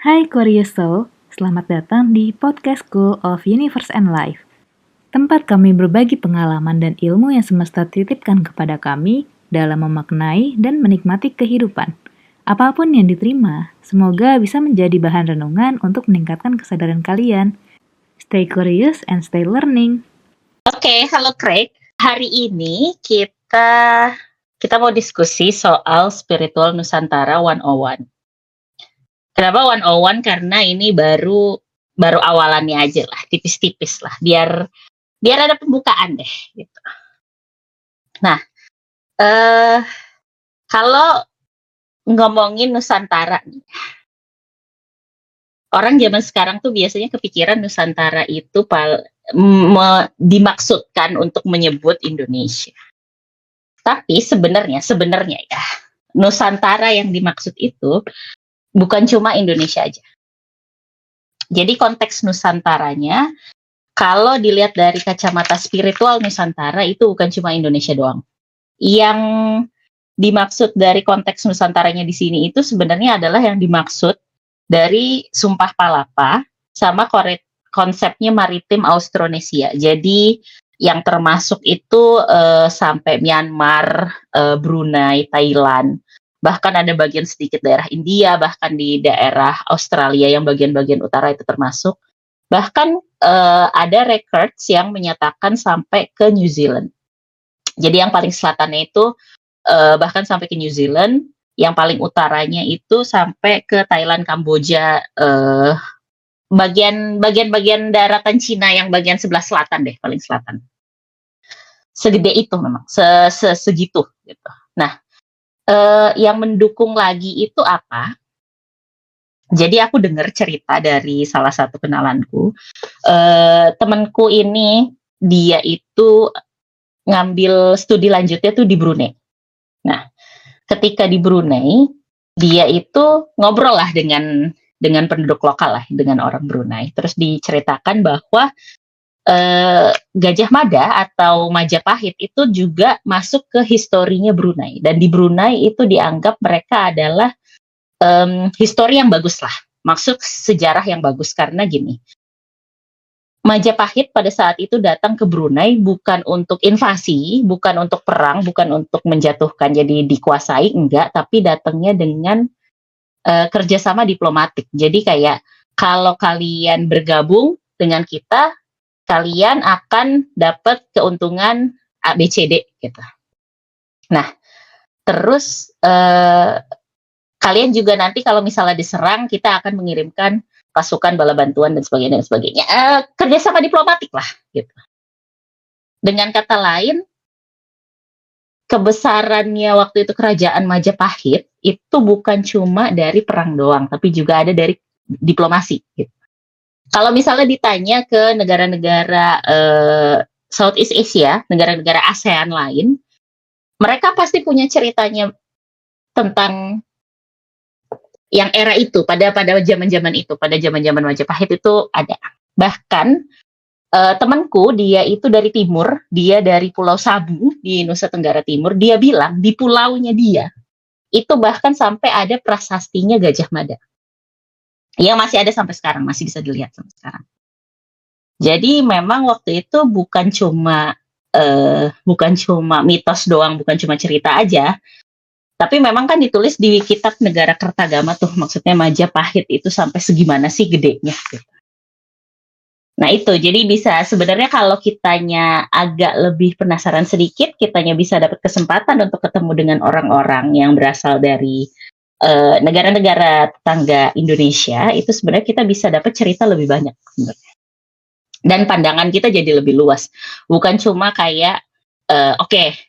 Hai Curious Soul, selamat datang di podcast School of Universe and Life. Tempat kami berbagi pengalaman dan ilmu yang semesta titipkan kepada kami dalam memaknai dan menikmati kehidupan. Apapun yang diterima, semoga bisa menjadi bahan renungan untuk meningkatkan kesadaran kalian. Stay curious and stay learning. Oke, halo Craig. Hari ini kita mau diskusi soal spiritual Nusantara 101. Kenapa 101? Karena ini baru awalannya aja lah, tipis-tipis lah, biar ada pembukaan deh gitu. Nah, kalau ngomongin Nusantara, orang zaman sekarang tuh biasanya kepikiran Nusantara itu dimaksudkan untuk menyebut Indonesia. Tapi sebenarnya ya, Nusantara yang dimaksud itu bukan cuma Indonesia aja. Jadi konteks Nusantaranya, kalau dilihat dari kacamata spiritual Nusantara, itu bukan cuma Indonesia doang. Yang dimaksud dari konteks Nusantaranya di sini itu sebenarnya adalah yang dimaksud dari Sumpah Palapa sama konsepnya maritim Austronesia. Jadi yang termasuk itu sampai Myanmar, Brunei, Thailand. Bahkan ada bagian sedikit daerah India, bahkan di daerah Australia yang bagian-bagian utara itu termasuk. Bahkan ada records yang menyatakan sampai ke New Zealand. Jadi yang paling selatannya itu bahkan sampai ke New Zealand, yang paling utaranya itu sampai ke Thailand, Kamboja, bagian daratan Cina yang bagian sebelah selatan deh, paling selatan. Segede itu memang, segitu gitu. Nah, yang mendukung lagi itu apa? Jadi aku dengar cerita dari salah satu kenalanku, temanku ini dia itu ngambil studi lanjutnya tuh di Brunei. Nah, ketika di Brunei, dia itu ngobrol lah dengan penduduk lokal lah, dengan orang Brunei. Terus diceritakan bahwa Gajah Mada atau Majapahit itu juga masuk ke historinya Brunei. Dan di Brunei itu dianggap mereka adalah histori yang bagus lah. Maksud sejarah yang bagus karena gini. Majapahit pada saat itu datang ke Brunei bukan untuk invasi, bukan untuk perang, bukan untuk menjatuhkan jadi dikuasai, enggak. Tapi datangnya dengan kerjasama diplomatik. Jadi kayak kalau kalian bergabung dengan kita, kalian akan dapat keuntungan ABCD gitu. Nah, terus kalian juga nanti kalau misalnya diserang, kita akan mengirimkan pasukan bala bantuan dan sebagainya. Kerjasama diplomatik lah gitu. Dengan kata lain, kebesarannya waktu itu kerajaan Majapahit itu bukan cuma dari perang doang, tapi juga ada dari diplomasi gitu. Kalau misalnya ditanya ke negara-negara Southeast Asia, negara-negara ASEAN lain, mereka pasti punya ceritanya tentang yang era itu, pada zaman-zaman itu, pada zaman-zaman Majapahit itu ada. Bahkan temanku, dia itu dari timur, dia dari Pulau Sabu di Nusa Tenggara Timur, dia bilang di pulaunya dia, itu bahkan sampai ada prasastinya Gajah Mada. Yang masih ada sampai sekarang, masih bisa dilihat sampai sekarang. Jadi memang waktu itu bukan cuma mitos doang, bukan cuma cerita aja, tapi memang kan ditulis di kitab Negara Kertagama tuh, maksudnya Majapahit itu sampai segimana sih gedenya gitu. Nah itu, jadi bisa sebenarnya kalau kitanya agak lebih penasaran sedikit, kitanya bisa dapat kesempatan untuk ketemu dengan orang-orang yang berasal dari negara-negara tetangga Indonesia, itu sebenarnya kita bisa dapat cerita lebih banyak sebenarnya. Dan pandangan kita jadi lebih luas. Bukan cuma kayak,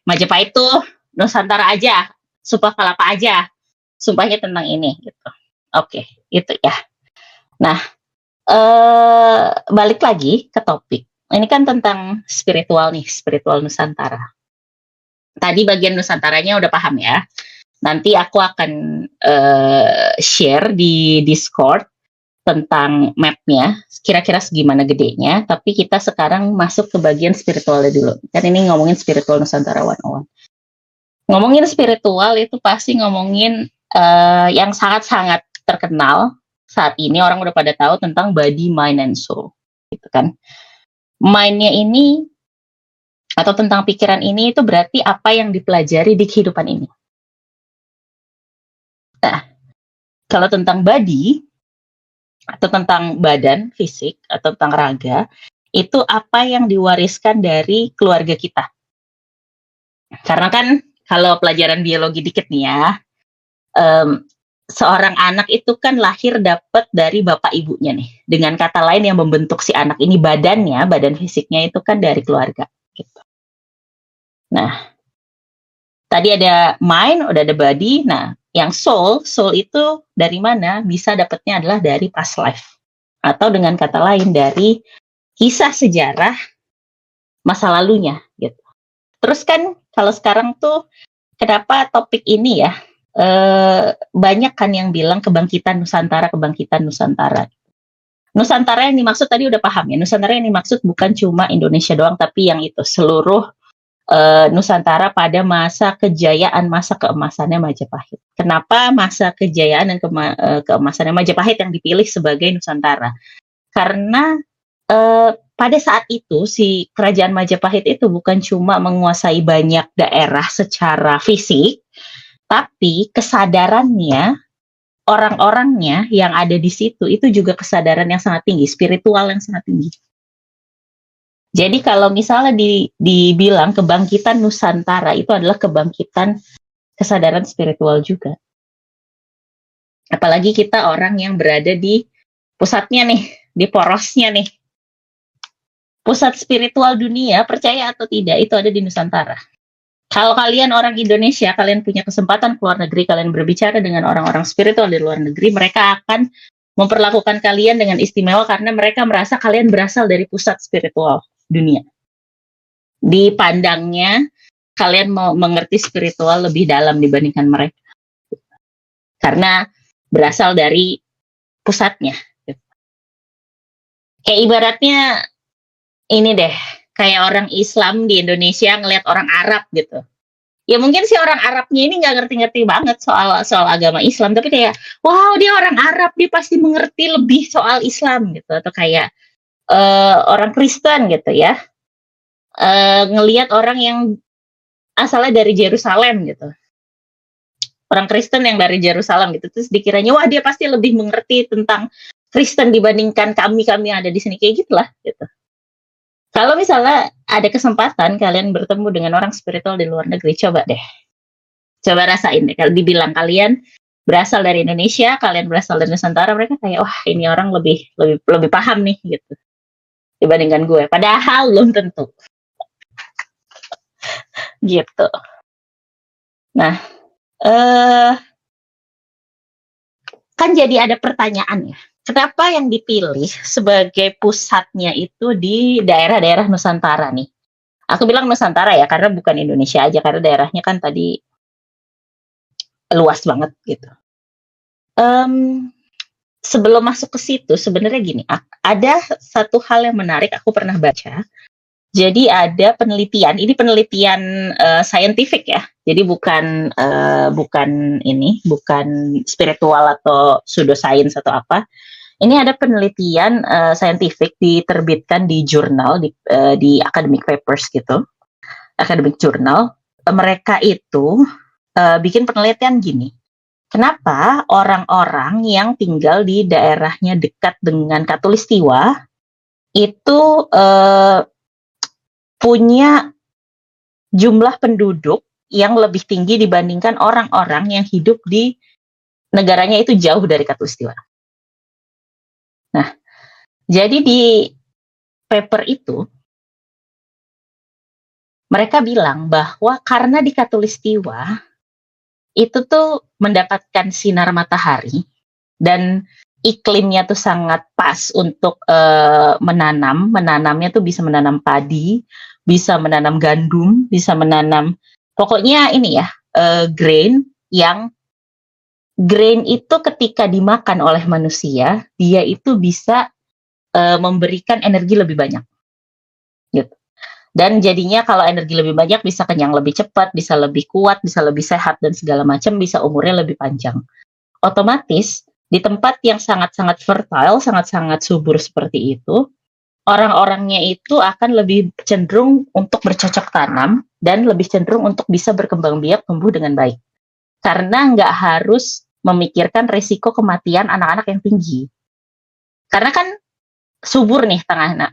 Majapahit tuh Nusantara aja, Sumpah Palapa aja, sumpahnya tentang ini gitu. Oke, itu ya. Nah, balik lagi ke topik. Ini kan tentang spiritual nih, spiritual Nusantara. Tadi bagian Nusantaranya udah paham ya. Nanti aku akan share di Discord tentang mapnya, kira-kira segimana gedenya. Tapi kita sekarang masuk ke bagian spiritualnya dulu. Kan ini ngomongin spiritual Nusantara 101. Ngomongin spiritual itu pasti ngomongin yang sangat-sangat terkenal saat ini orang udah pada tahu tentang body, mind, and soul, gitu kan. Mind-nya ini atau tentang pikiran ini itu berarti apa yang dipelajari di kehidupan ini. Nah, kalau tentang body atau tentang badan, fisik atau tentang raga, itu apa yang diwariskan dari keluarga kita. Karena kan kalau pelajaran biologi dikit nih ya, seorang anak itu kan lahir dapat dari bapak ibunya nih. Dengan kata lain yang membentuk si anak ini badannya, badan fisiknya itu kan dari keluarga. Gitu. Nah, tadi ada mind, udah ada body. Nah, yang soul itu dari mana? Bisa dapatnya adalah dari past life. Atau dengan kata lain dari kisah sejarah masa lalunya. Gitu. Terus kan kalau sekarang tuh kenapa topik ini ya? Banyak kan yang bilang kebangkitan Nusantara. Nusantara yang dimaksud tadi udah paham ya. Nusantara yang dimaksud bukan cuma Indonesia doang, tapi yang itu seluruh Nusantara pada masa kejayaan, masa keemasannya Majapahit. Kenapa masa kejayaan dan keemasannya Majapahit yang dipilih sebagai Nusantara? Karena pada saat itu si kerajaan Majapahit itu bukan cuma menguasai banyak daerah secara fisik, tapi kesadarannya, orang-orangnya yang ada di situ itu juga kesadaran yang sangat tinggi, spiritual yang sangat tinggi. Jadi kalau misalnya dibilang kebangkitan Nusantara itu adalah kebangkitan kesadaran spiritual juga. Apalagi kita orang yang berada di pusatnya nih, di porosnya nih. Pusat spiritual dunia, percaya atau tidak, itu ada di Nusantara. Kalau kalian orang Indonesia, kalian punya kesempatan ke luar negeri, kalian berbicara dengan orang-orang spiritual di luar negeri, mereka akan memperlakukan kalian dengan istimewa karena mereka merasa kalian berasal dari pusat spiritual dunia. Dipandangnya, kalian mau mengerti spiritual lebih dalam dibandingkan mereka. Karena berasal dari pusatnya. Kayak ibaratnya, ini deh, kayak orang Islam di Indonesia ngelihat orang Arab gitu. Ya mungkin si orang Arabnya ini nggak ngerti-ngerti banget soal agama Islam, tapi kayak, wow dia orang Arab, dia pasti mengerti lebih soal Islam gitu. Atau kayak orang Kristen gitu ya, ngelihat orang yang asalnya dari Yerusalem gitu. Orang Kristen yang dari Yerusalem gitu, terus dikiranya, wah dia pasti lebih mengerti tentang Kristen dibandingkan kami yang ada di sini, kayak gitulah gitu. Kalau misalnya ada kesempatan kalian bertemu dengan orang spiritual di luar negeri, coba rasain deh. Kalau dibilang kalian berasal dari Indonesia, kalian berasal dari Nusantara, mereka kayak wah ini orang lebih paham nih gitu dibandingkan gue. Padahal belum tentu. Gitu. Nah, kan jadi ada pertanyaan ya. Kenapa yang dipilih sebagai pusatnya itu di daerah-daerah Nusantara nih? Aku bilang Nusantara ya, karena bukan Indonesia aja, karena daerahnya kan tadi luas banget gitu. Sebelum masuk ke situ, sebenarnya gini, ada satu hal yang menarik aku pernah baca. Jadi ada penelitian, ini penelitian scientific ya. Jadi bukan spiritual atau pseudoscience atau apa. Ini ada penelitian scientific diterbitkan di jurnal di academic papers gitu, academic journal. Mereka itu bikin penelitian gini. Kenapa orang-orang yang tinggal di daerahnya dekat dengan Katulistiwa itu punya jumlah penduduk yang lebih tinggi dibandingkan orang-orang yang hidup di negaranya itu jauh dari Katulistiwa. Nah, jadi di paper itu mereka bilang bahwa karena di Katulistiwa itu tuh mendapatkan sinar matahari dan iklimnya tuh sangat pas untuk menanamnya tuh bisa menanam padi, bisa menanam gandum, bisa menanam pokoknya ini ya grain itu ketika dimakan oleh manusia, dia itu bisa memberikan energi lebih banyak. Gitu. Dan jadinya kalau energi lebih banyak bisa kenyang lebih cepat, bisa lebih kuat, bisa lebih sehat dan segala macam, bisa umurnya lebih panjang. Otomatis Di tempat yang sangat-sangat fertile, sangat-sangat subur seperti itu, orang-orangnya itu akan lebih cenderung untuk bercocok tanam dan lebih cenderung untuk bisa berkembang biak tumbuh dengan baik. Karena nggak harus memikirkan risiko kematian anak-anak yang tinggi. Karena kan subur nih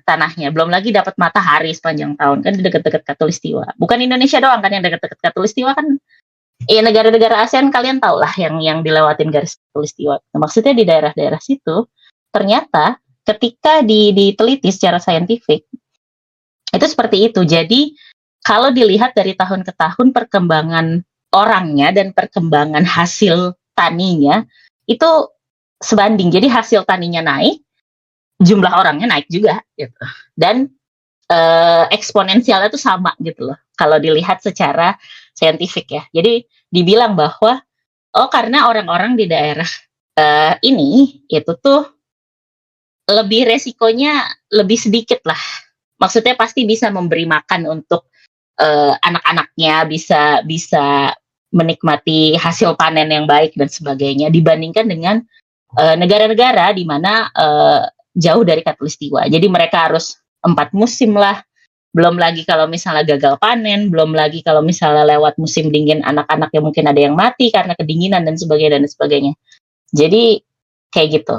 tanahnya, belum lagi dapat matahari sepanjang tahun, kan di dekat-dekat Katulistiwa. Bukan Indonesia doang kan yang dekat-dekat Katulistiwa kan, negara-negara ASEAN kalian tau lah yang dilewatin garis Katulistiwa. Nah, maksudnya di daerah-daerah situ, ternyata ketika diteliti secara saintifik, itu seperti itu. Jadi, kalau dilihat dari tahun ke tahun perkembangan orangnya dan perkembangan hasil taninya, itu sebanding. Jadi hasil taninya naik, jumlah orangnya naik juga gitu. Dan eksponensialnya itu sama gitu loh kalau dilihat secara saintifik ya. Jadi dibilang bahwa karena orang-orang di daerah ini itu tuh lebih resikonya lebih sedikit lah. Maksudnya pasti bisa memberi makan untuk anak-anaknya, bisa menikmati hasil panen yang baik dan sebagainya dibandingkan dengan negara-negara di mana jauh dari Katulistiwa. Jadi mereka harus 4 musim lah. Belum lagi kalau misalnya gagal panen, belum lagi kalau misalnya lewat musim dingin anak-anaknya mungkin ada yang mati karena kedinginan dan sebagainya. Jadi kayak gitu.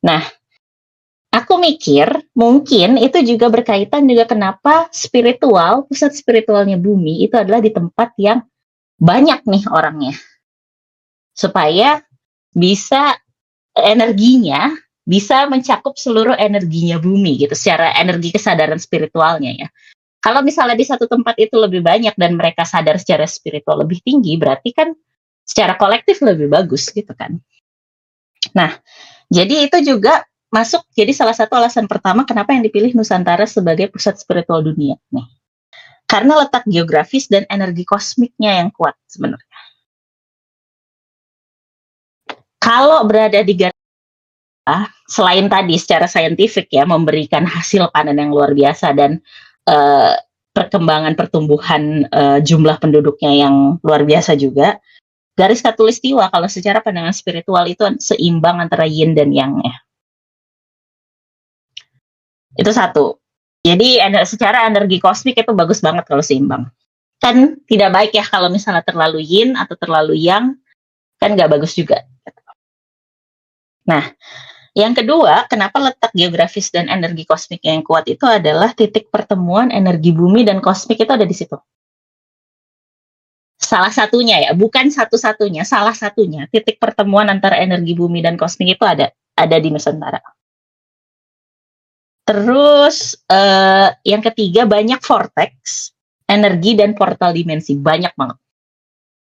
Nah, aku mikir mungkin itu juga berkaitan juga kenapa pusat spiritualnya bumi itu adalah di tempat yang banyak nih orangnya. Supaya bisa energinya bisa mencakup seluruh energinya bumi gitu, secara energi kesadaran spiritualnya ya. Kalau misalnya di satu tempat itu lebih banyak dan mereka sadar secara spiritual lebih tinggi, berarti kan secara kolektif lebih bagus gitu kan. Nah, jadi itu juga masuk jadi salah satu alasan pertama kenapa yang dipilih Nusantara sebagai pusat spiritual dunia nih. Karena letak geografis dan energi kosmiknya yang kuat sebenarnya. Kalau berada di selain tadi secara saintifik ya memberikan hasil panen yang luar biasa dan perkembangan pertumbuhan jumlah penduduknya yang luar biasa juga, garis Katulistiwa kalau secara pandangan spiritual itu seimbang antara yin dan yang ya. Itu satu. Jadi secara energi kosmik itu bagus banget kalau seimbang. Kan tidak baik ya kalau misalnya terlalu yin atau terlalu yang, kan nggak bagus juga. Nah, yang kedua, kenapa letak geografis dan energi kosmik yang kuat itu adalah titik pertemuan energi bumi dan kosmik itu ada di situ. Salah satunya ya, bukan satu-satunya, salah satunya titik pertemuan antara energi bumi dan kosmik itu ada di Nusantara. Terus yang ketiga, banyak vortex, energi dan portal dimensi, banyak banget.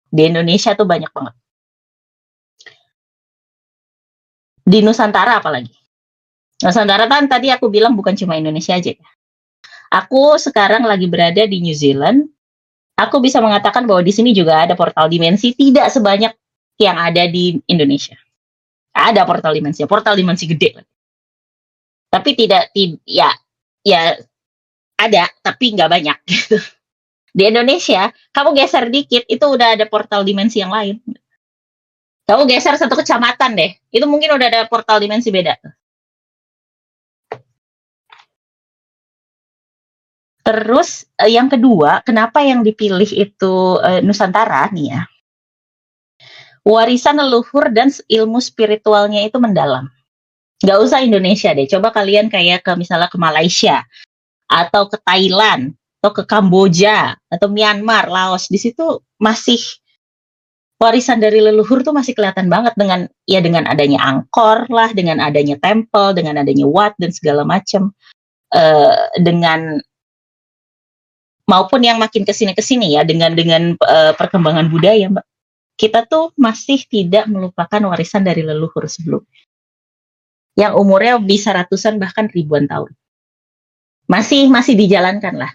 Di Indonesia tuh banyak banget. Di Nusantara apalagi. Nusantara kan tadi aku bilang bukan cuma Indonesia aja. Aku sekarang lagi berada di New Zealand. Aku bisa mengatakan bahwa di sini juga ada portal dimensi, tidak sebanyak yang ada di Indonesia. Ada portal dimensi gede. Tapi ya ada, tapi nggak banyak gitu. Di Indonesia, kamu geser dikit, itu udah ada portal dimensi yang lain. Kamu geser satu kecamatan deh, itu mungkin udah ada portal dimensi beda. Terus yang kedua, kenapa yang dipilih itu Nusantara nih ya? Warisan leluhur dan ilmu spiritualnya itu mendalam. Nggak usah Indonesia deh, coba kalian kayak misalnya ke Malaysia, atau ke Thailand, atau ke Kamboja, atau Myanmar, Laos, di situ masih warisan dari leluhur tuh masih kelihatan banget dengan adanya Angkor lah, dengan adanya temple, dengan adanya Wat dan segala macam, dengan maupun yang makin kesini ya dengan perkembangan budaya, Mbak, kita tuh masih tidak melupakan warisan dari leluhur sebelumnya, yang umurnya bisa ratusan bahkan ribuan tahun. Masih dijalankan lah,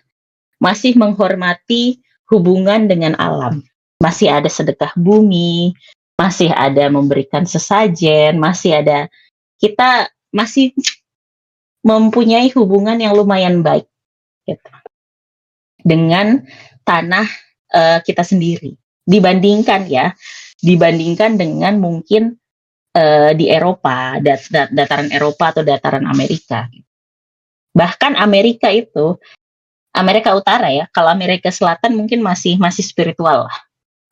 masih menghormati hubungan dengan alam. Masih ada sedekah bumi, masih ada memberikan sesajen, kita masih mempunyai hubungan yang lumayan baik gitu, dengan tanah kita sendiri. Dibandingkan dengan mungkin di Eropa, dataran Eropa atau dataran Amerika. Bahkan Amerika itu, Amerika Utara ya, kalau Amerika Selatan mungkin masih spiritual lah.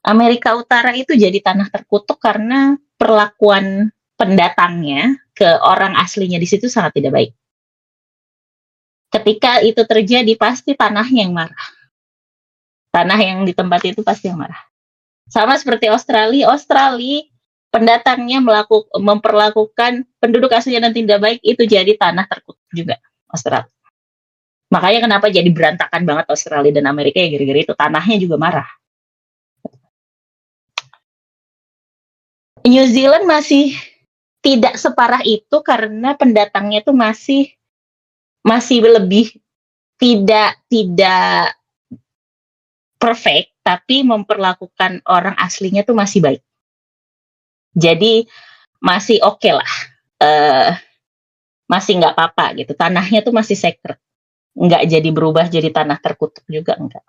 Amerika Utara itu jadi tanah terkutuk karena perlakuan pendatangnya ke orang aslinya di situ sangat tidak baik. Ketika itu terjadi pasti tanahnya yang marah. Tanah yang di tempat itu pasti yang marah. Sama seperti Australia pendatangnya memperlakukan penduduk aslinya dan tidak baik, itu jadi tanah terkutuk juga Australia. Makanya kenapa jadi berantakan banget Australia dan Amerika ya gara-gara itu, tanahnya juga marah. New Zealand masih tidak separah itu karena pendatangnya itu masih lebih tidak perfect, tapi memperlakukan orang aslinya tuh masih baik. Jadi masih oke lah, masih nggak apa-apa gitu. Tanahnya tuh masih sacred, nggak jadi berubah jadi tanah terkutuk juga, enggak.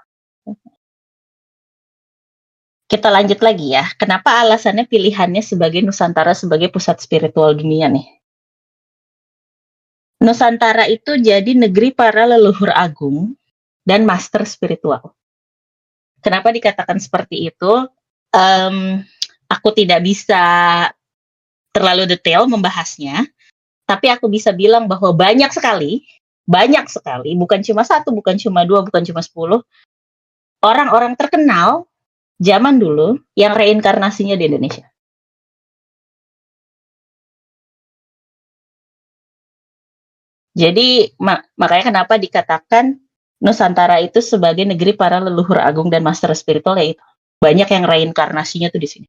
Kita lanjut lagi ya. Kenapa alasannya pilihannya sebagai Nusantara sebagai pusat spiritual dunia nih? Nusantara itu jadi negeri para leluhur agung dan master spiritual. Kenapa dikatakan seperti itu? Aku tidak bisa terlalu detail membahasnya, tapi aku bisa bilang bahwa banyak sekali, bukan cuma satu, bukan cuma dua, bukan cuma 10, orang-orang terkenal zaman dulu yang reinkarnasinya di Indonesia. Jadi makanya kenapa dikatakan Nusantara itu sebagai negeri para leluhur agung dan master spiritual, yaitu banyak yang reinkarnasinya tuh di sini.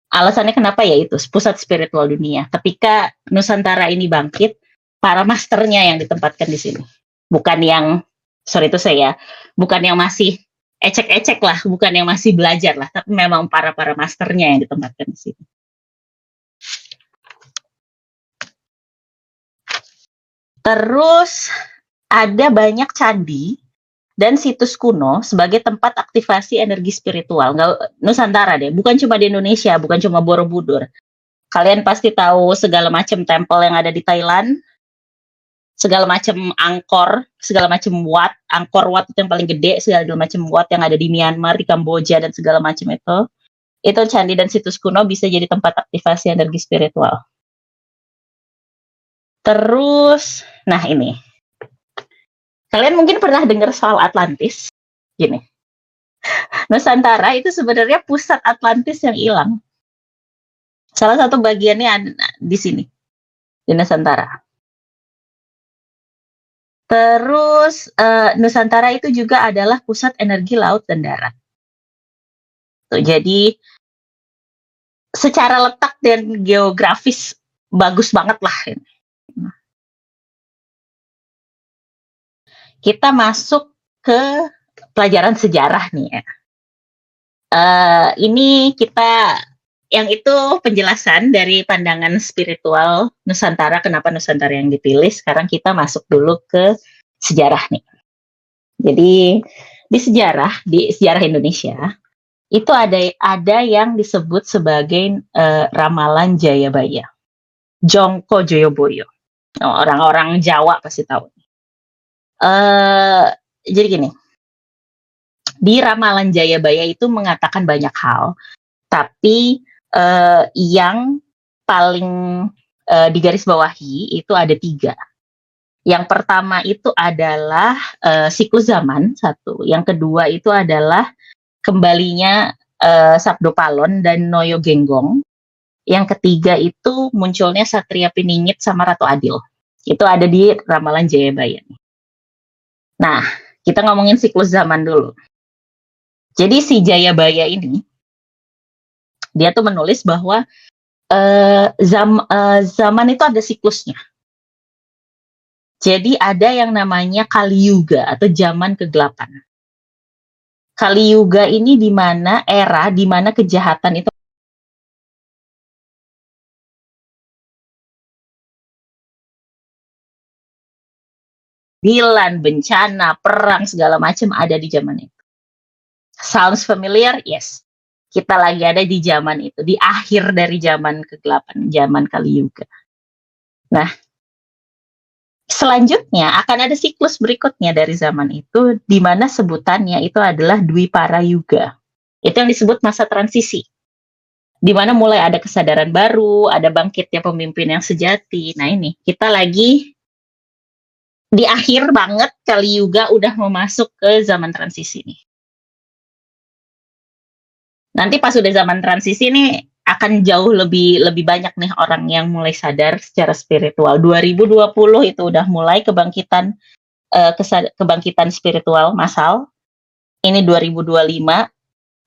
Alasannya kenapa ya itu pusat spiritual dunia. Ketika Nusantara ini bangkit, para masternya yang ditempatkan di sini. Bukan yang bukan yang masih ecek-ecek lah, bukan yang masih belajar lah, tapi memang para masternya yang ditempatkan di sini. Terus ada banyak candi dan situs kuno sebagai tempat aktivasi energi spiritual. Nusantara deh, bukan cuma di Indonesia, bukan cuma Borobudur. Kalian pasti tahu segala macam tempel yang ada di Thailand, segala macam segala macam Angkor Wat itu yang paling gede, segala macam wat yang ada di Myanmar, di Kamboja, dan segala macam itu. Itu candi dan situs kuno bisa jadi tempat aktivasi energi spiritual. Terus, nah ini. Kalian mungkin pernah dengar soal Atlantis. Gini. Nusantara itu sebenarnya pusat Atlantis yang hilang. Salah satu bagiannya ada di sini. Di Nusantara. Terus, Nusantara itu juga adalah pusat energi laut dan darat. Tuh, jadi, secara letak dan geografis bagus banget lah. Kita masuk ke pelajaran sejarah nih ya. Ini yang itu penjelasan dari pandangan spiritual Nusantara, kenapa Nusantara yang dipilih. Sekarang kita masuk dulu ke sejarah nih. Jadi di sejarah Indonesia itu ada yang disebut sebagai ramalan Jayabaya, Jongko Joyoboyo. Orang-orang Jawa pasti tahu. Jadi gini, di ramalan Jayabaya itu mengatakan banyak hal, tapi yang paling digarisbawahi itu ada 3. Yang pertama itu adalah siklus zaman, 1. Yang kedua itu adalah kembalinya Sabdo Palon dan Noyo Genggong. Yang ketiga itu munculnya Satria Piningit sama Ratu Adil. Itu ada di ramalan Jayabaya. Nah, kita ngomongin siklus zaman dulu. Jadi si Jayabaya ini, dia tuh menulis bahwa zaman itu ada siklusnya. Jadi ada yang namanya Kali Yuga atau zaman kegelapan. Kali Yuga ini era di mana kejahatan itu bencana, perang, segala macam ada di zaman itu. Sounds familiar? Yes. Kita lagi ada di zaman itu, di akhir dari zaman kegelapan, zaman Kali Yuga. Nah, selanjutnya akan ada siklus berikutnya dari zaman itu, di mana sebutannya itu adalah Dwipara Yuga. Itu yang disebut masa transisi, di mana mulai ada kesadaran baru, ada bangkitnya pemimpin yang sejati. Nah ini, kita lagi di akhir banget Kali Yuga, udah mau masuk ke zaman transisi nih. Nanti pas udah zaman transisi nih, akan jauh lebih banyak nih orang yang mulai sadar secara spiritual. 2020 itu udah mulai kebangkitan kebangkitan spiritual massal. Ini 2025,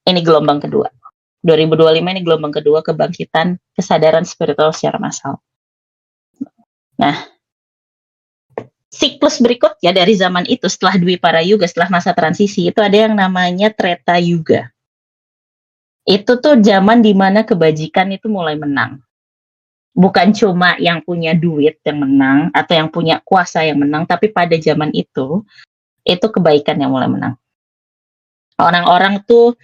ini gelombang kedua. 2025 ini gelombang kedua kebangkitan kesadaran spiritual secara massal. Nah, siklus berikutnya dari zaman itu setelah Dwipara Yuga, setelah masa transisi, itu ada yang namanya Treta Yuga. Itu tuh zaman dimana kebajikan itu mulai menang. Bukan cuma yang punya duit yang menang atau yang punya kuasa yang menang, tapi pada zaman itu kebaikan yang mulai menang. Orang-orang tuh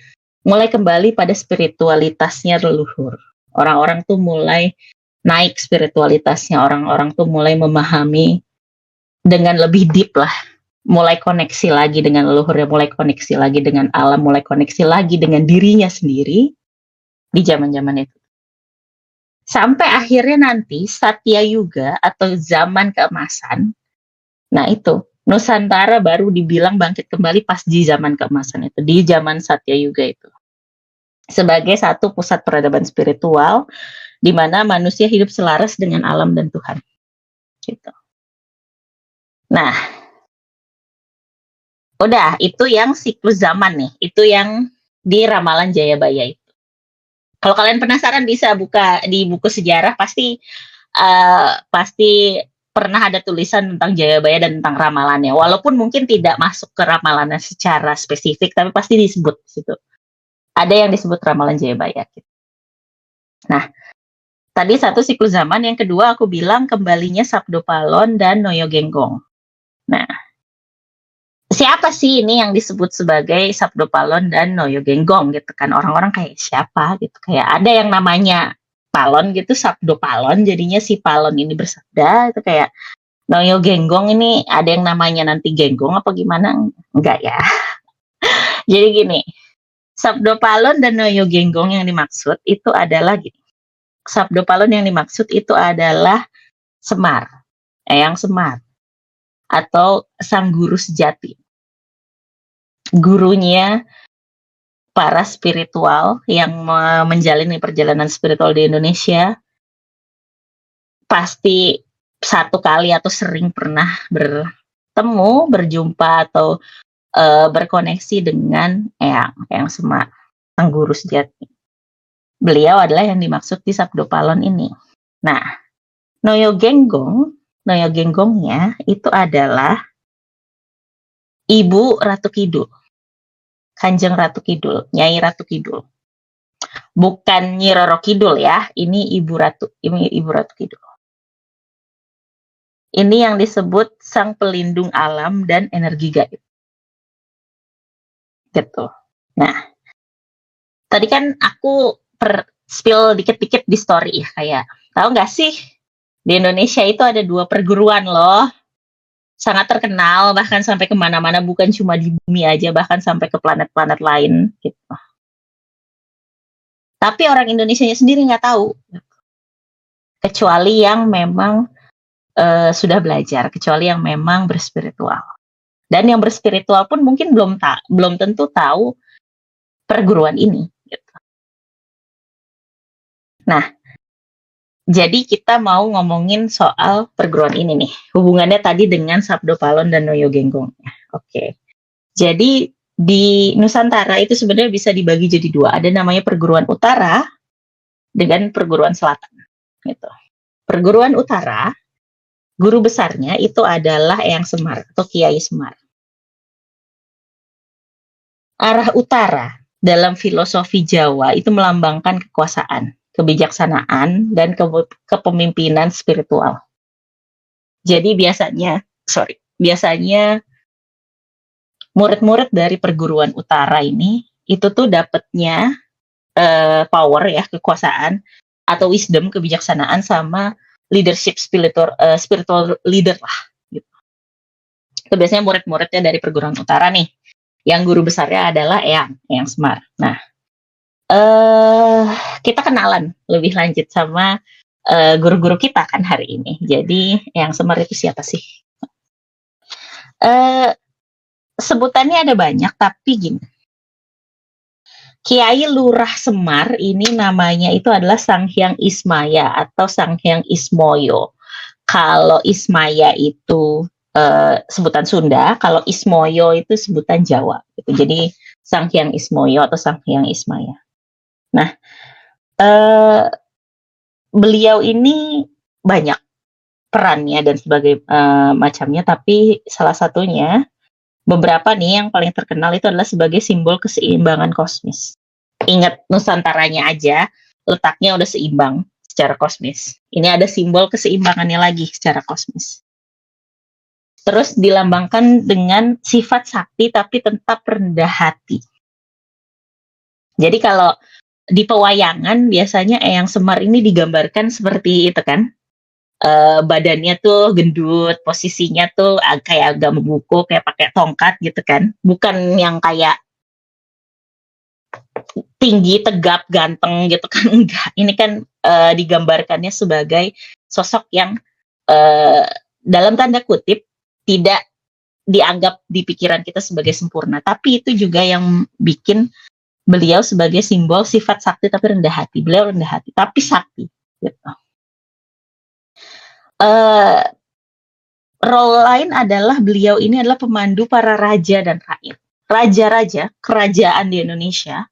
mulai kembali pada spiritualitasnya leluhur. Orang-orang tuh mulai naik spiritualitasnya, orang-orang tuh mulai memahami dengan lebih deep lah. Mulai koneksi lagi dengan leluhurnya, mulai koneksi lagi dengan alam, mulai koneksi lagi dengan dirinya sendiri di zaman-zaman itu. Sampai akhirnya nanti Satya Yuga atau zaman keemasan. Nah itu, Nusantara baru dibilang bangkit kembali pas di zaman keemasan itu, di zaman Satya Yuga itu. Sebagai satu pusat peradaban spiritual di mana manusia hidup selaras dengan alam dan Tuhan. Gitu. Nah, udah, itu yang siklus zaman nih. Itu yang di Ramalan Jayabaya itu. Kalau kalian penasaran bisa buka di buku sejarah, pasti pernah ada tulisan tentang Jayabaya dan tentang ramalannya. Walaupun mungkin tidak masuk ke ramalannya secara spesifik, tapi pasti disebut situ. Ada yang disebut Ramalan Jayabaya. Gitu. Nah, tadi satu siklus zaman, yang kedua aku bilang kembalinya Sabdopalon dan Noyogenggong. Nah, siapa sih ini yang disebut sebagai Sabdopalon dan Noyogenggong gitu kan? Orang-orang kayak siapa gitu, kayak ada yang namanya Palon gitu, Sabdopalon, jadinya si Palon ini bersabda, itu kayak Noyogenggong ini ada yang namanya nanti Genggong apa gimana? Enggak ya. Jadi gini, Sabdopalon dan Noyogenggong yang dimaksud itu adalah gini. Sabdopalon yang dimaksud itu adalah Semar, Eyang Semar, atau sang guru sejati. Gurunya para spiritual yang menjalani perjalanan spiritual di Indonesia pasti satu kali atau sering pernah bertemu, berjumpa atau berkoneksi dengan Eyang Semar, sang guru sejati. Beliau adalah yang dimaksud di Sabdopalon ini. Nah, Noyogenggongnya itu adalah Ibu Ratu Kidul, Kanjeng Ratu Kidul, Nyai Ratu Kidul. Bukan Nyi Roro Kidul ya, ini Ibu Ratu Kidul. Ini yang disebut sang pelindung alam dan energi gaib. Gitu. Nah, tadi kan aku spill dikit-dikit di story ya, kayak tahu nggak sih di Indonesia itu ada 2 perguruan loh, sangat terkenal, bahkan sampai kemana-mana, bukan cuma di bumi aja, bahkan sampai ke planet-planet lain gitu. Tapi orang Indonesianya sendiri nggak tahu, kecuali yang memang sudah belajar, kecuali yang memang berspiritual. Dan yang berspiritual pun mungkin belum tentu tahu perguruan ini. Gitu. Nah, jadi kita mau ngomongin soal perguruan ini nih. Hubungannya tadi dengan Sabdopalon dan Noyogenggong. Oke. Jadi di Nusantara itu sebenarnya bisa dibagi jadi 2. Ada namanya perguruan utara dengan perguruan selatan. Gitu. Perguruan utara, guru besarnya itu adalah Eyang Semar atau Kiai Semar. Arah utara dalam filosofi Jawa itu melambangkan kekuasaan, kebijaksanaan, dan kepemimpinan spiritual. Jadi biasanya murid-murid dari perguruan utara ini itu tuh dapatnya power ya, kekuasaan, atau wisdom, kebijaksanaan, sama leadership, spiritual leader lah gitu. Itu biasanya murid-muridnya dari perguruan utara nih, yang guru besarnya adalah Eyang Semar. Nah, kita kenalan lebih lanjut sama guru-guru kita kan hari ini. Jadi Eyang Semar itu siapa sih? Sebutannya ada banyak, tapi gini, Kiai Lurah Semar ini namanya itu adalah Sang Hyang Ismaya atau Sang Hyang Ismoyo. Kalau Ismaya itu sebutan Sunda, kalau Ismoyo itu sebutan Jawa. Gitu. Jadi Sang Hyang Ismoyo atau Sang Hyang Ismaya. Nah, beliau ini banyak perannya dan sebagai macamnya, tapi salah satunya, beberapa nih yang paling terkenal itu adalah sebagai simbol keseimbangan kosmis. Ingat Nusantaranya aja, letaknya udah seimbang secara kosmis. Ini ada simbol keseimbangannya lagi secara kosmis. Terus dilambangkan dengan sifat sakti tapi tetap rendah hati. Jadi kalau di pewayangan biasanya Eyang Semar ini digambarkan seperti itu kan. Badannya tuh gendut, posisinya tuh kayak agak membungkuk, kayak pakai tongkat gitu kan. Bukan yang kayak tinggi, tegap, ganteng gitu kan, enggak. Ini kan digambarkannya sebagai sosok yang dalam tanda kutip tidak dianggap di pikiran kita sebagai sempurna, tapi itu juga yang bikin beliau sebagai simbol sifat sakti tapi rendah hati. Beliau rendah hati tapi sakti gitu. Role lain adalah beliau ini adalah pemandu para raja dan rakyat. Raja-raja kerajaan di Indonesia,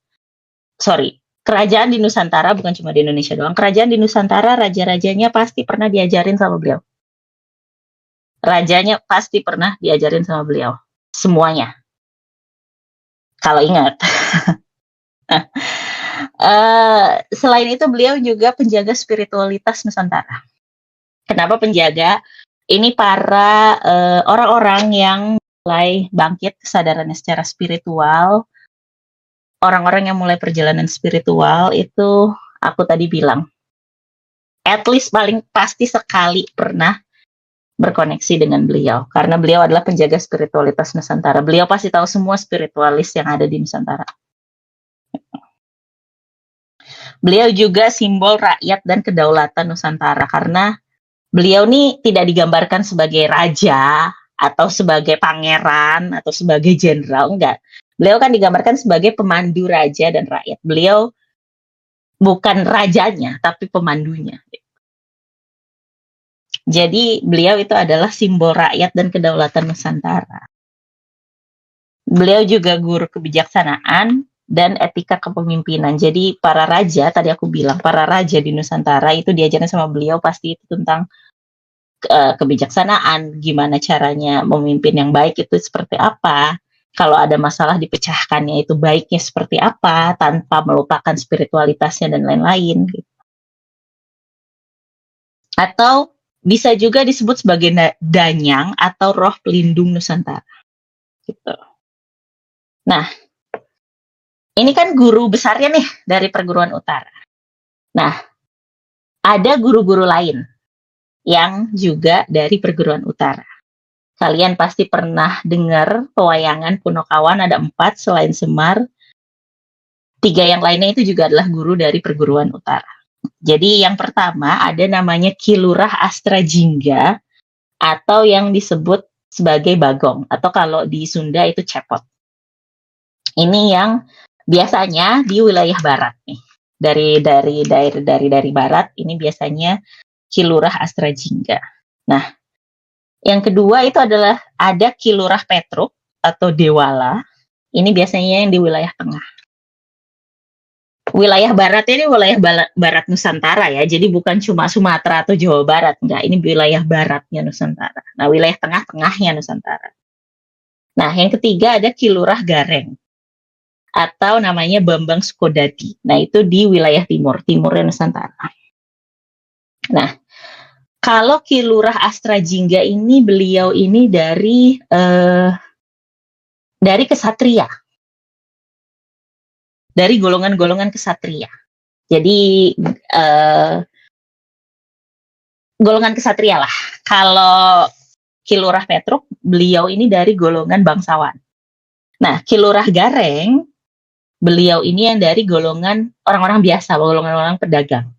kerajaan di Nusantara, bukan cuma di Indonesia doang. Kerajaan di Nusantara, raja-rajanya pasti pernah diajarin sama beliau. Rajanya pasti pernah diajarin sama beliau. Semuanya. Kalau ingat. Selain itu beliau juga penjaga spiritualitas Nusantara. Kenapa penjaga? Ini para orang-orang yang mulai bangkit kesadarannya secara spiritual. Orang-orang yang mulai perjalanan spiritual itu aku tadi bilang, at least paling pasti sekali pernah berkoneksi dengan beliau. Karena beliau adalah penjaga spiritualitas Nusantara. Beliau pasti tahu semua spiritualis yang ada di Nusantara. Beliau juga simbol rakyat dan kedaulatan Nusantara. Karena beliau nih tidak digambarkan sebagai raja atau sebagai pangeran atau sebagai jenderal, enggak. Beliau kan digambarkan sebagai pemandu raja dan rakyat. Beliau bukan rajanya, tapi pemandunya. Jadi beliau itu adalah simbol rakyat dan kedaulatan Nusantara. Beliau juga guru kebijaksanaan dan etika kepemimpinan. Jadi para raja, tadi aku bilang, para raja di Nusantara itu diajarkan sama beliau pasti itu tentang kebijaksanaan, gimana caranya memimpin yang baik itu seperti apa, kalau ada masalah dipecahkannya itu baiknya seperti apa, tanpa melupakan spiritualitasnya dan lain-lain. Gitu. Atau bisa juga disebut sebagai danyang atau roh pelindung Nusantara. Gitu. Nah, ini kan guru besarnya nih dari perguruan utara. Nah, ada guru-guru lain yang juga dari perguruan utara. Kalian pasti pernah dengar pewayangan Punokawan ada 4 selain Semar. 3 yang lainnya itu juga adalah guru dari perguruan utara. Jadi yang pertama ada namanya Ki Lurah Astrajingga atau yang disebut sebagai Bagong atau kalau di Sunda itu Cepot. Ini yang biasanya di wilayah barat nih. Dari barat ini biasanya Ki Lurah Astrajingga. Nah, yang kedua itu adalah ada Ki Lurah Petruk atau Dewala. Ini biasanya yang di wilayah tengah. Wilayah barat ini wilayah barat Nusantara ya. Jadi bukan cuma Sumatera atau Jawa Barat. Enggak, ini wilayah baratnya Nusantara. Nah, wilayah tengah-tengahnya Nusantara. Nah, yang ketiga ada Ki Lurah Gareng. Atau namanya Bambang Sukodadi. Nah, itu di wilayah timurnya Nusantara. Nah, kalau Ki Lurah Astrajingga ini beliau ini dari kesatria. dari golongan-golongan kesatria. Jadi golongan kesatria lah. Kalau Ki Lurah Petruk, beliau ini dari golongan bangsawan. Nah, Ki Lurah Gareng, beliau ini yang dari golongan orang-orang biasa, golongan orang pedagang.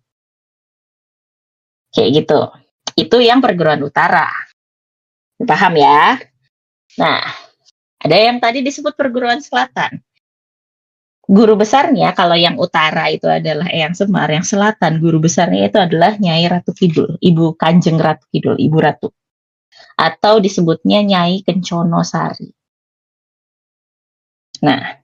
Kayak gitu. Itu yang perguruan utara. Paham ya? Nah, ada yang tadi disebut perguruan selatan. Guru besarnya, kalau yang utara itu adalah Eyang Semar, yang selatan guru besarnya itu adalah Nyai Ratu Kidul, Ibu Kanjeng Ratu Kidul, Ibu Ratu. Atau disebutnya Nyai Kencono Sari. Nah,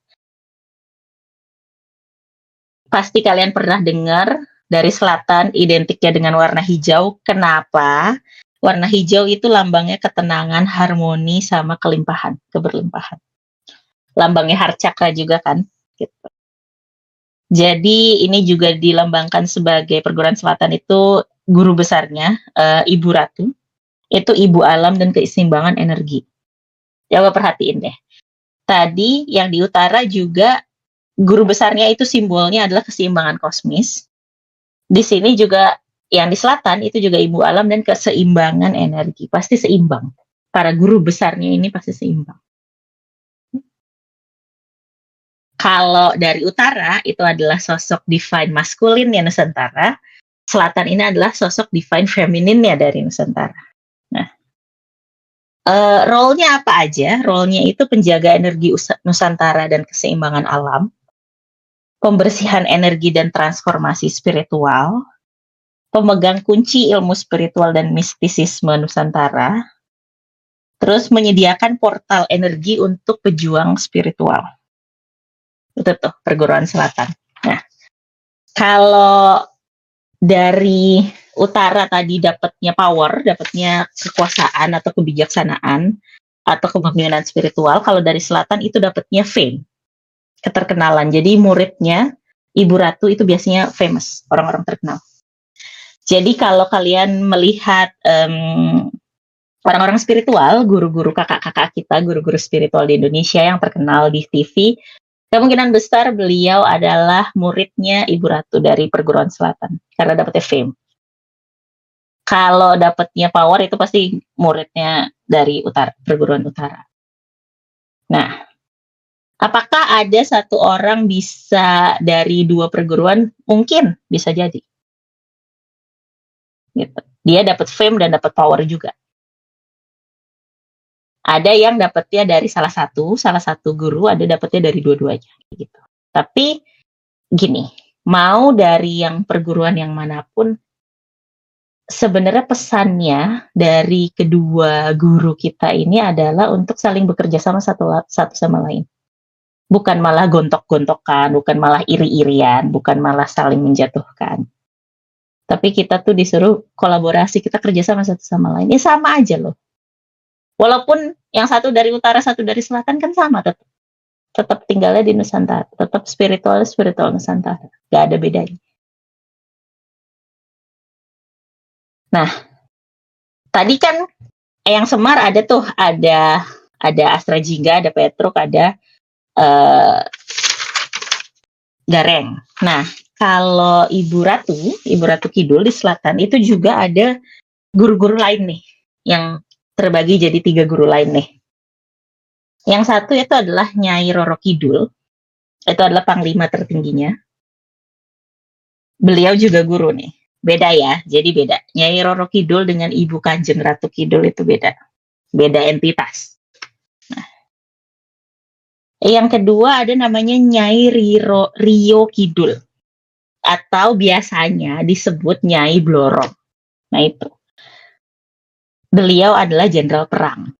pasti kalian pernah dengar dari selatan identiknya dengan warna hijau. Kenapa? Warna hijau itu lambangnya ketenangan, harmoni, sama kelimpahan, keberlimpahan. Lambangnya Harcakra juga kan. Gitu. Jadi ini juga dilambangkan sebagai perguruan selatan itu guru besarnya, Ibu Ratu. Itu ibu alam dan keseimbangan energi. Coba perhatiin deh. Tadi yang di utara juga guru besarnya itu simbolnya adalah keseimbangan kosmis. Di sini juga yang di selatan itu juga ibu alam dan keseimbangan energi. Pasti seimbang. Para guru besarnya ini pasti seimbang. Kalau dari utara itu adalah sosok divine maskulin ya Nusantara. Selatan ini adalah sosok divine femininnya dari Nusantara. Nah, role-nya apa aja? Role-nya itu penjaga energi Nusantara dan keseimbangan alam, pembersihan energi dan transformasi spiritual, pemegang kunci ilmu spiritual dan mistisisme Nusantara, terus menyediakan portal energi untuk pejuang spiritual. Itu tuh perguruan selatan. Nah, kalau dari utara tadi dapatnya power, dapatnya kekuasaan atau kebijaksanaan atau kepemimpinan spiritual. Kalau dari selatan itu dapatnya fame, keterkenalan. Jadi muridnya Ibu Ratu itu biasanya famous, orang-orang terkenal. Jadi kalau kalian melihat orang-orang spiritual, guru-guru kakak-kakak kita, guru-guru spiritual di Indonesia yang terkenal di TV, kemungkinan besar beliau adalah muridnya Ibu Ratu dari perguruan selatan karena dapetnya fame. Kalau dapetnya power itu pasti muridnya dari utara, perguruan utara. Nah, apakah ada satu orang bisa dari dua perguruan? Mungkin, bisa jadi. Gitu. Dia dapat fame dan dapat power juga. Ada yang dapatnya dari salah satu guru, ada dapatnya dari dua-duanya gitu. Tapi gini, mau dari yang perguruan yang manapun, sebenarnya pesannya dari kedua guru kita ini adalah untuk saling bekerja sama satu sama lain. Bukan malah gontok-gontokan, bukan malah iri-irian, bukan malah saling menjatuhkan. Tapi kita tuh disuruh kolaborasi, kita kerja sama satu sama lain. Ya sama aja loh. Walaupun yang satu dari utara, satu dari selatan kan sama, tetap tinggalnya di Nusantara, tetap spiritual Nusantara, gak ada bedanya. Nah, tadi kan Eyang Semar ada tuh, ada Astra Jingga, ada Petruk, ada Gareng. Nah, kalau Ibu Ratu Kidul di selatan itu juga ada guru-guru lain nih, yang terbagi jadi 3 guru lain nih. Yang satu itu adalah Nyai Roro Kidul, itu adalah panglima tertingginya. Beliau juga guru nih, beda ya, jadi beda. Nyai Roro Kidul dengan Ibu Kanjeng Ratu Kidul itu beda entitas. Nah, yang kedua ada namanya Nyai Rio Kidul, atau biasanya disebut Nyai Blorong. Nah itu, beliau adalah jenderal perang.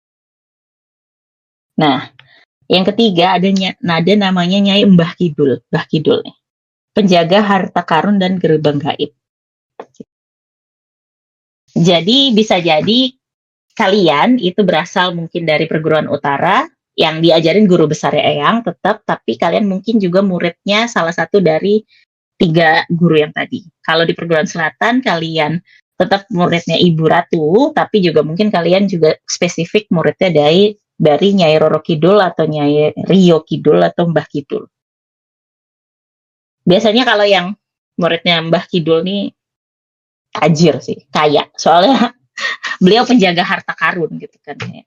Nah, yang ketiga ada namanya Nyai Mbah Kidul nih. Penjaga harta karun dan gerbang gaib. Jadi bisa jadi kalian itu berasal mungkin dari perguruan utara yang diajarin guru besarnya Eyang tetap, tapi kalian mungkin juga muridnya salah satu dari 3 guru yang tadi. Kalau di perguruan selatan kalian tetap muridnya Ibu Ratu, tapi juga mungkin kalian juga spesifik muridnya dari Nyai Roro Kidul atau Nyai Rio Kidul atau Mbah Kidul. Biasanya kalau yang muridnya Mbah Kidul nih tajir sih, kaya. Soalnya beliau penjaga harta karun gitu kan ya.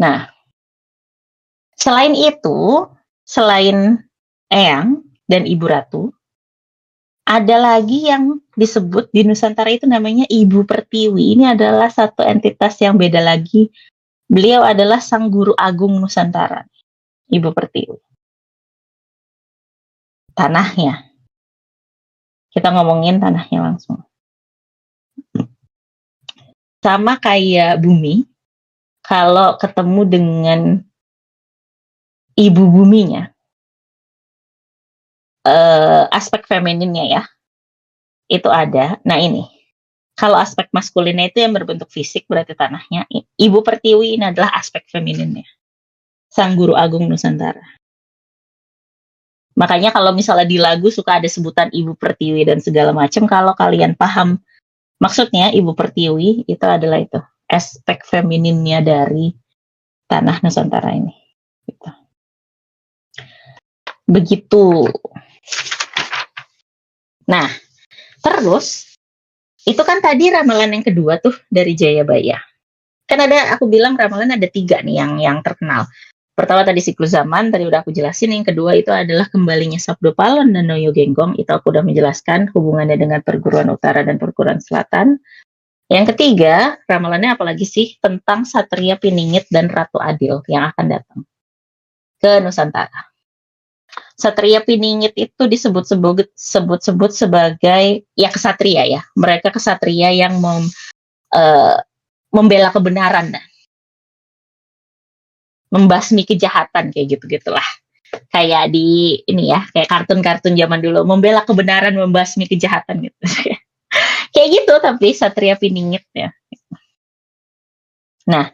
Nah, selain itu, selain Eyang dan Ibu Ratu, ada lagi yang disebut di Nusantara itu namanya Ibu Pertiwi. Ini adalah satu entitas yang beda lagi. Beliau adalah Sang Guru Agung Nusantara, Ibu Pertiwi. Tanahnya. Kita ngomongin tanahnya langsung. Sama kayak bumi, kalau ketemu dengan ibu buminya, aspek femininnya ya, itu ada. Nah ini, kalau aspek maskulinnya itu yang berbentuk fisik berarti tanahnya. Ibu Pertiwi ini adalah aspek femininnya, Sang Guru Agung Nusantara. Makanya kalau misalnya di lagu suka ada sebutan Ibu Pertiwi dan segala macam, kalau kalian paham maksudnya Ibu Pertiwi itu adalah itu aspek femininnya dari tanah Nusantara ini. Gitu. Begitu. Nah, terus itu kan tadi ramalan yang kedua tuh dari Jayabaya. Kan ada, aku bilang ramalan ada 3 nih yang terkenal. Pertama tadi siklus zaman, tadi udah aku jelasin. Yang kedua itu adalah kembalinya Sabdo Palon dan Noyo Genggong. Itu aku udah menjelaskan hubungannya dengan perguruan utara dan perguruan selatan. Yang ketiga, ramalannya apalagi sih? Tentang Satria Piningit dan Ratu Adil yang akan datang ke Nusantara. Satria Piningit itu disebut-sebut sebagai ya kesatria ya. Mereka kesatria yang membela kebenaran, membasmi kejahatan kayak gitu-gitulah. Kayak di ini ya, kayak kartun-kartun zaman dulu, membela kebenaran, membasmi kejahatan gitu. Kayak gitu tapi Satria Piningit ya. Nah,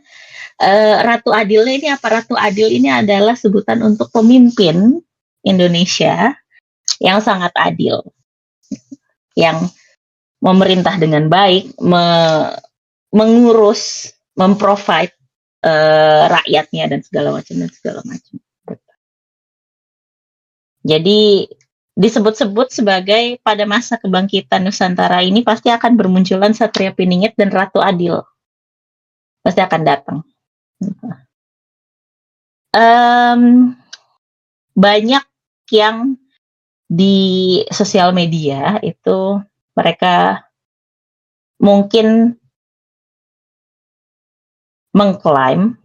Ratu Adilnya ini apa? Ratu Adil ini adalah sebutan untuk pemimpin Indonesia yang sangat adil, yang memerintah dengan baik, mengurus, memprovide rakyatnya dan segala macam. Jadi disebut-sebut sebagai pada masa kebangkitan Nusantara ini pasti akan bermunculan Satria Piningit dan Ratu Adil. Pasti akan datang. Banyak yang di sosial media itu mereka mungkin mengklaim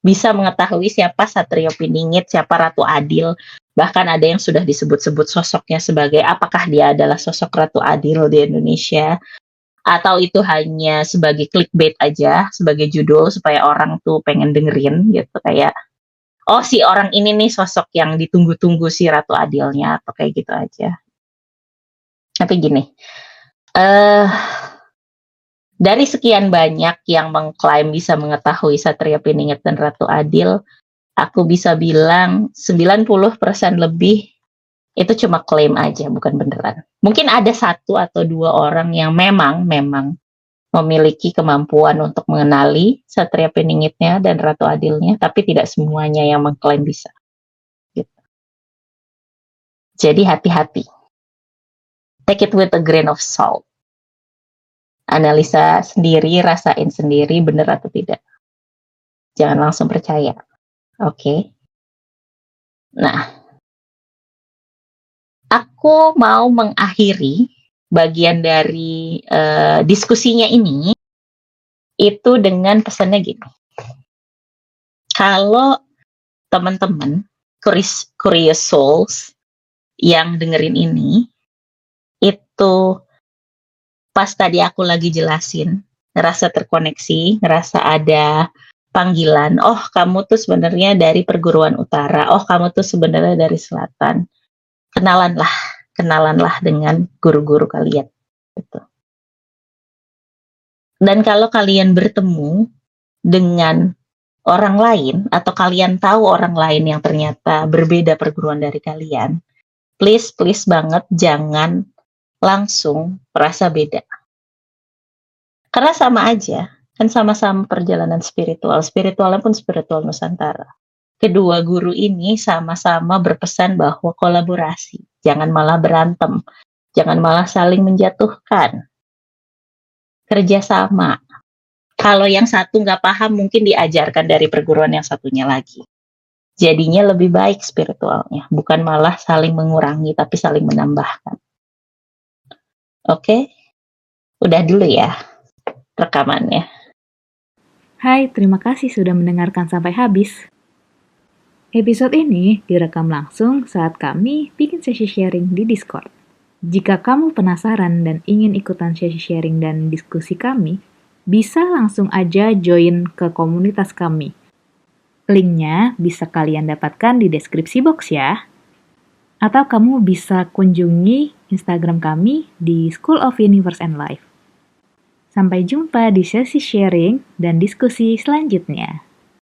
bisa mengetahui siapa Satrio Piningit, siapa Ratu Adil. Bahkan ada yang sudah disebut-sebut sosoknya sebagai apakah dia adalah sosok Ratu Adil di Indonesia, atau itu hanya sebagai clickbait aja, sebagai judul supaya orang tuh pengen dengerin gitu, kayak oh si orang ini nih sosok yang ditunggu-tunggu si Ratu Adilnya, atau kayak gitu aja. Tapi gini, dari sekian banyak yang mengklaim bisa mengetahui Satria Piningit dan Ratu Adil, aku bisa bilang 90% lebih itu cuma klaim aja, bukan beneran. Mungkin ada 1 atau 2 orang yang memang memiliki kemampuan untuk mengenali Satria Piningitnya dan Ratu Adilnya, tapi tidak semuanya yang mengklaim bisa. Gitu. Jadi hati-hati. Take it with a grain of salt. Analisa sendiri, rasain sendiri benar atau tidak. Jangan langsung percaya. Oke. Nah, aku mau mengakhiri bagian dari diskusinya ini itu dengan pesannya gini. Kalau teman-teman curious souls yang dengerin ini itu pas tadi aku lagi jelasin, ngerasa terkoneksi, ngerasa ada panggilan, oh kamu tuh sebenarnya dari perguruan utara, oh kamu tuh sebenarnya dari selatan. Kenalanlah dengan guru-guru kalian. Gitu. Dan kalau kalian bertemu dengan orang lain, atau kalian tahu orang lain yang ternyata berbeda perguruan dari kalian, please banget jangan langsung merasa beda. Karena sama aja, kan sama-sama perjalanan spiritualnya pun spiritual Nusantara. kedua guru ini sama-sama berpesan bahwa kolaborasi, jangan malah berantem, jangan malah saling menjatuhkan, kerjasama. Kalau yang satu nggak paham mungkin diajarkan dari perguruan yang satunya lagi. Jadinya lebih baik spiritualnya, bukan malah saling mengurangi tapi saling menambahkan. Oke, udah dulu ya rekamannya. Hai, terima kasih sudah mendengarkan sampai habis. Episode ini direkam langsung saat kami bikin sesi sharing di Discord. Jika kamu penasaran dan ingin ikutan sesi sharing dan diskusi kami, bisa langsung aja join ke komunitas kami. Linknya bisa kalian dapatkan di deskripsi box ya. Atau kamu bisa kunjungi Instagram kami di School of Universe and Life. Sampai jumpa di sesi sharing dan diskusi selanjutnya.